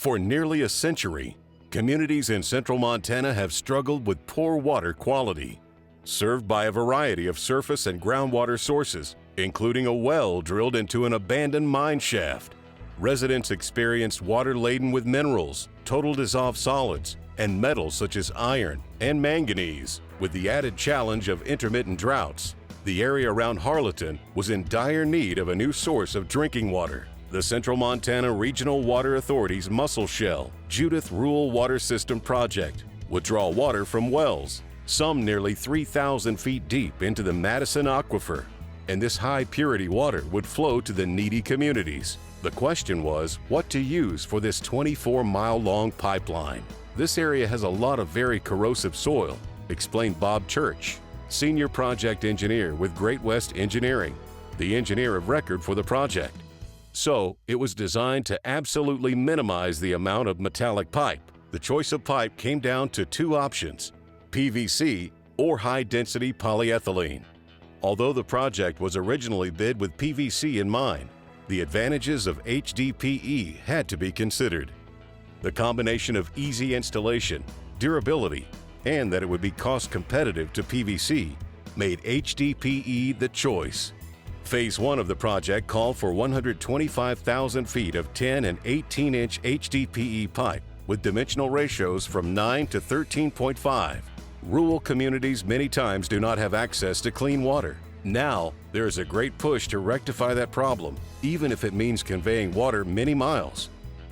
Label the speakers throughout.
Speaker 1: For nearly a century, communities in central Montana have struggled with poor water quality. Served by a variety of surface and groundwater sources, including a well drilled into an abandoned mine shaft, residents experienced water laden with minerals, total dissolved solids, and metals such as iron and manganese. With the added challenge of intermittent droughts, the area around Harleton was in dire need of a new source of drinking water. The Central Montana Regional Water Authority's Musselshell Judith Rural Water System project would draw water from wells, some nearly 3,000 feet deep into the Madison Aquifer, and this high-purity water would flow to the needy communities. The question was what to use for this 24-mile-long pipeline. This area has a lot of very corrosive soil, explained Bob Church, senior project engineer with Great West Engineering, the engineer of record for the project. So, it was designed to absolutely minimize the amount of metallic pipe. The choice of pipe came down to two options: PVC or high-density polyethylene. Although the project was originally bid with PVC in mind, the advantages of HDPE had to be considered. The combination of easy installation, durability, and that it would be cost competitive to PVC made HDPE the choice. Phase 1 of the project called for 125,000 feet of 10 and 18-inch HDPE pipe with dimensional ratios from 9 to 13.5. Rural communities many times do not have access to clean water. Now, there is a great push to rectify that problem, even if it means conveying water many miles.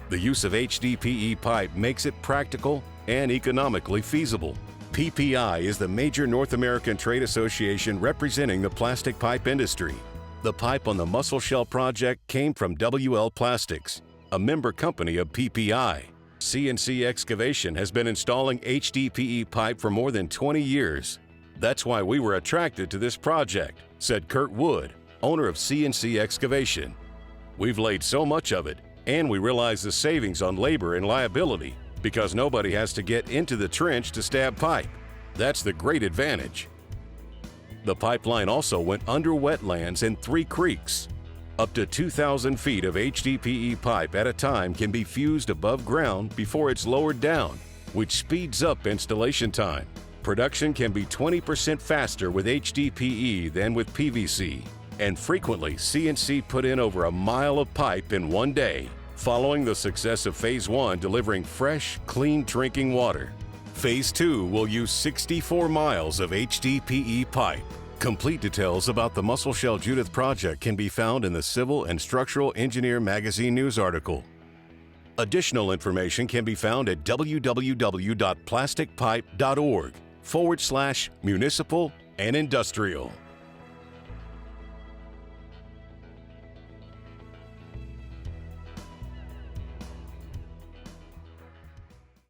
Speaker 1: The use of HDPE pipe makes it practical and economically feasible. PPI is the major North American trade association representing the plastic pipe industry. The pipe on the Musselshell project came from WL Plastics, a member company of PPI. CNC Excavation has been installing HDPE pipe for more than 20 years. That's why we were attracted to this project, said Kurt Wood, owner of CNC Excavation. We've laid so much of it, and we realize the savings on labor and liability because nobody has to get into the trench to stab pipe. That's the great advantage. The pipeline also went under wetlands and 3 creeks. Up to 2,000 feet of HDPE pipe at a time can be fused above ground before it's lowered down, which speeds up installation time. Production can be 20% faster with HDPE than with PVC, and frequently CNC put in over a mile of pipe in one day, following the success of Phase 1 delivering fresh, clean drinking water. Phase 2 will use 64 miles of HDPE pipe. Complete details about the Musselshell Judith project can be found in the Civil and Structural Engineer magazine news article. Additional information can be found at www.plasticpipe.org/municipal and industrial.